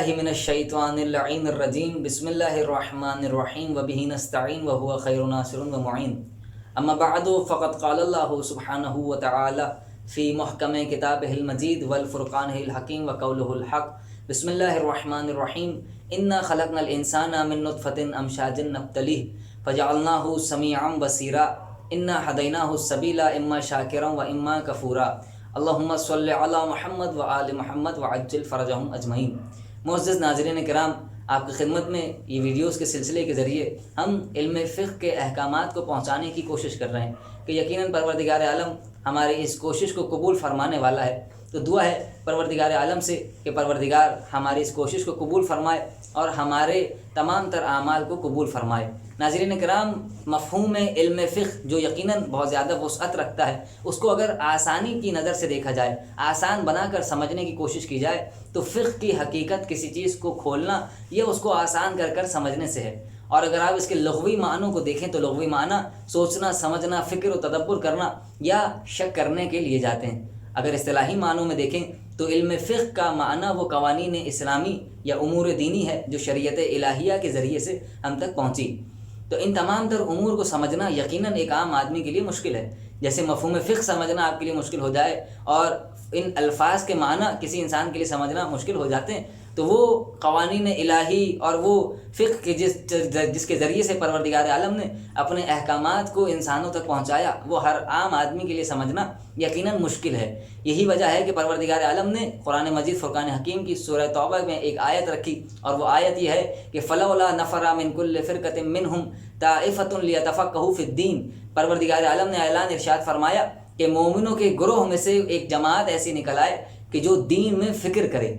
باللہ من الشیطان اللعین الرجیم بسم اللہ الرحمن الرحیم وبہ نستعین وہو خیر ناصر ومعین اما بعد فقد قال اللہ سبحانہ وتعالی فی محکم کتابہ المجید والفرقانہ الحکیم وقولہ الحق بسم اللہ الرحمن الرحیم انا خلقنا الانسان من نطفۃ امشاج نبتلیہ فجعلناہ سمیعا بصیرا انا ہدیناہ السبیل اما شاکرا و اما کفورا اللہم صلی علی محمد و آل محمد وعجل فرجہم اجمعین۔ معزز ناظرین کرام، آپ کی خدمت میں یہ ویڈیوز کے سلسلے کے ذریعے ہم علم فقہ کے احکامات کو پہنچانے کی کوشش کر رہے ہیں کہ یقیناً پروردگار عالم ہماری اس کوشش کو قبول فرمانے والا ہے۔ تو دعا ہے پروردگار عالم سے کہ پروردگار ہماری اس کوشش کو قبول فرمائے اور ہمارے تمام تر اعمال کو قبول فرمائے۔ ناظرین کرام، مفہوم علم فقہ جو یقیناً بہت زیادہ وسعت رکھتا ہے، اس کو اگر آسانی کی نظر سے دیکھا جائے، آسان بنا کر سمجھنے کی کوشش کی جائے تو فقہ کی حقیقت کسی چیز کو کھولنا یہ اس کو آسان کر کر سمجھنے سے ہے۔ اور اگر آپ اس کے لغوی معنوں کو دیکھیں تو لغوی معنی سوچنا، سمجھنا، فکر و تدبر کرنا یا شک کرنے کے لیے جاتے ہیں۔ اگر اصطلاحی معنوں میں دیکھیں تو علم فقہ کا معنی وہ قوانین اسلامی یا امور دینی ہے جو شریعت الہیہ کے ذریعے سے ہم تک پہنچی۔ تو ان تمام تر امور کو سمجھنا یقیناً ایک عام آدمی کے لیے مشکل ہے۔ جیسے مفہوم فقہ سمجھنا آپ کے لیے مشکل ہو جائے اور ان الفاظ کے معنی کسی انسان کے لیے سمجھنا مشکل ہو جاتے ہیں، تو وہ قوانین الہی اور وہ فقہ کے جس کے ذریعے سے پروردگار عالم نے اپنے احکامات کو انسانوں تک پہنچایا، وہ ہر عام آدمی کے لیے سمجھنا یقیناً مشکل ہے۔ یہی وجہ ہے کہ پروردگار عالم نے قرآن مجید فرقان حکیم کی سورہ توبہ میں ایک آیت رکھی، اور وہ آیت یہ ہے کہ فلولا نفر من کل فرقۃ منہم طائفۃ لیتفقہوا فی الدین۔ پروردگار عالم نے اعلان ارشاد فرمایا کہ مومنوں کے گروہ میں سے ایک جماعت ایسی نکل آئے کہ جو دین میں فکر کرے۔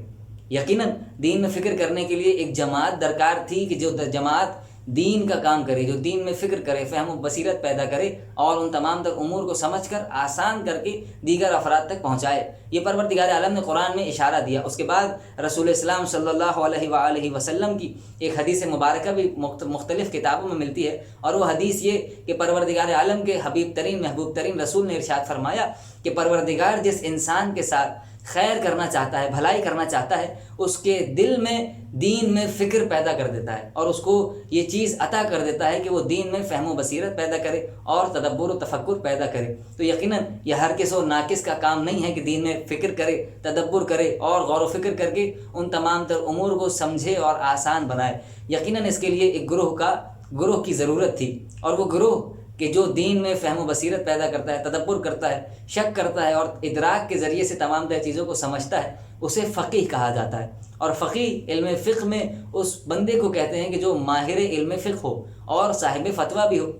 یقیناً دین میں فکر کرنے کے لیے ایک جماعت درکار تھی کہ جو جماعت دین کا کام کرے، جو دین میں فکر کرے، فہم و بصیرت پیدا کرے اور ان تمام تر امور کو سمجھ کر آسان کر کے دیگر افراد تک پہنچائے۔ یہ پروردگار عالم نے قرآن میں اشارہ دیا۔ اس کے بعد رسول اسلام صلی اللہ علیہ وآلہ وسلم کی ایک حدیث مبارکہ بھی مختلف کتابوں میں ملتی ہے، اور وہ حدیث یہ کہ پروردگار عالم کے حبیب ترین محبوب ترین رسول نے ارشاد فرمایا کہ پروردگار جس انسان کے ساتھ خیر کرنا چاہتا ہے، بھلائی کرنا چاہتا ہے، اس کے دل میں دین میں فکر پیدا کر دیتا ہے اور اس کو یہ چیز عطا کر دیتا ہے کہ وہ دین میں فہم و بصیرت پیدا کرے اور تدبر و تفکر پیدا کرے۔ تو یقیناً یہ ہرگز و ناقص کا کام نہیں ہے کہ دین میں فکر کرے، تدبر کرے اور غور و فکر کر کے ان تمام تر امور کو سمجھے اور آسان بنائے۔ یقیناً اس کے لیے ایک گروہ کی ضرورت تھی، اور وہ گروہ کہ جو دین میں فہم و بصیرت پیدا کرتا ہے، تدبر کرتا ہے، شک کرتا ہے اور ادراک کے ذریعے سے تمام تر چیزوں کو سمجھتا ہے، اسے فقیہ کہا جاتا ہے۔ اور فقیہ علم فقہ میں اس بندے کو کہتے ہیں کہ جو ماہر علم فقہ ہو اور صاحب فتویٰ بھی ہو۔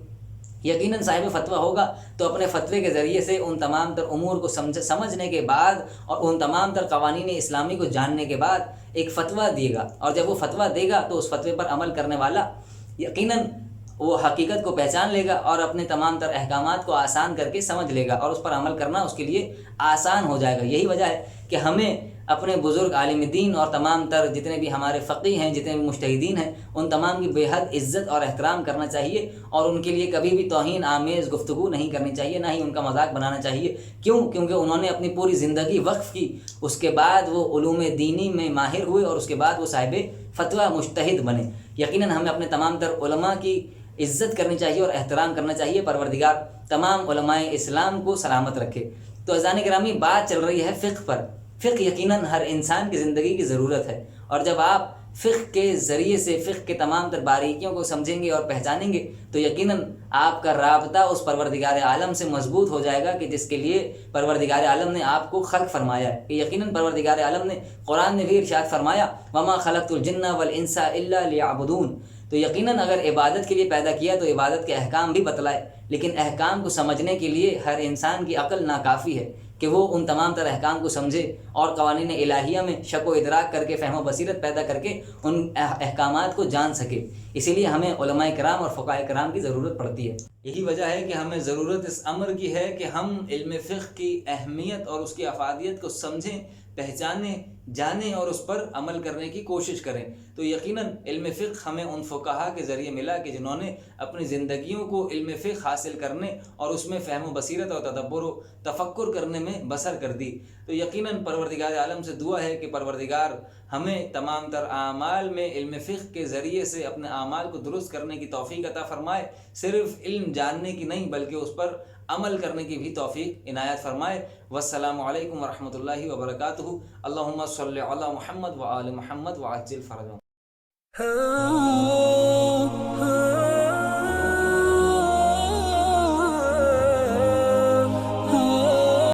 یقیناً صاحب فتویٰ ہوگا تو اپنے فتوے کے ذریعے سے ان تمام تر امور کو سمجھنے کے بعد اور ان تمام تر قوانین اسلامی کو جاننے کے بعد ایک فتویٰ دے گا، اور جب وہ فتویٰ دے گا تو اس فتوے پر عمل کرنے والا یقیناً وہ حقیقت کو پہچان لے گا اور اپنے تمام تر احکامات کو آسان کر کے سمجھ لے گا، اور اس پر عمل کرنا اس کے لیے آسان ہو جائے گا۔ یہی وجہ ہے کہ ہمیں اپنے بزرگ عالم دین اور تمام تر جتنے بھی ہمارے فقیہ ہیں، جتنے بھی مجتہدین ہیں، ان تمام کی بے حد عزت اور احترام کرنا چاہیے، اور ان کے لیے کبھی بھی توہین آمیز گفتگو نہیں کرنی چاہیے، نہ ہی ان کا مذاق بنانا چاہیے۔ کیونکہ انہوں نے اپنی پوری زندگی وقف کی، اس کے بعد وہ علوم دینی میں ماہر ہوئے اور اس کے بعد وہ صاحب فتویٰ مجتہد بنے۔ یقیناً ہمیں اپنے تمام تر علماء کی عزت کرنی چاہیے اور احترام کرنا چاہیے۔ پروردگار تمام علماء اسلام کو سلامت رکھے۔ تو عزیزان گرامی، بات چل رہی ہے فقہ پر۔ فقہ یقیناً ہر انسان کی زندگی کی ضرورت ہے، اور جب آپ فقہ کے ذریعے سے فقہ کے تمام تر باریکیوں کو سمجھیں گے اور پہچانیں گے تو یقیناً آپ کا رابطہ اس پروردگار عالم سے مضبوط ہو جائے گا کہ جس کے لیے پروردگار عالم نے آپ کو خلق فرمایا ہے۔ کہ یقیناً پروردگار عالم نے قرآن میں بھی ارشاد فرمایا وَمَا خَلَقْتُ الْجِنَّ وَالْإِنسَ إِلَّا لِيَعْبُدُونَ۔ تو یقیناً اگر عبادت کے لیے پیدا کیا تو عبادت کے احکام بھی بتلائے، لیکن احکام کو سمجھنے کے لیے ہر انسان کی عقل ناکافی ہے کہ وہ ان تمام تر احکام کو سمجھے اور قوانین الہیہ میں شک و ادراک کر کے فہم و بصیرت پیدا کر کے ان احکامات کو جان سکے۔ اسی لیے ہمیں علماء کرام اور فقہاء کرام کی ضرورت پڑتی ہے۔ یہی وجہ ہے کہ ہمیں ضرورت اس امر کی ہے کہ ہم علم فقہ کی اہمیت اور اس کی افادیت کو سمجھیں، پہچانیں، جانیں اور اس پر عمل کرنے کی کوشش کریں۔ تو یقیناً علم فقہ ہمیں ان فقہا کے ذریعے ملا کہ جنہوں نے اپنی زندگیوں کو علم فقہ حاصل کرنے اور اس میں فہم و بصیرت اور تدبر و تفکر کرنے میں بسر کر دی۔ تو یقیناً پروردگار عالم سے دعا ہے کہ پروردگار ہمیں تمام تر اعمال میں علم فقہ کے ذریعے سے اپنے اعمال کو درست کرنے کی توفیق عطا فرمائے، صرف علم جاننے کی نہیں بلکہ اس پر عمل کرنے کی بھی توفیق عنایت فرمائے۔ والسلام علیکم ورحمۃ اللہ وبرکاتہ۔ اللہم صلی علی محمد و آل محمد وعجل فرجهم۔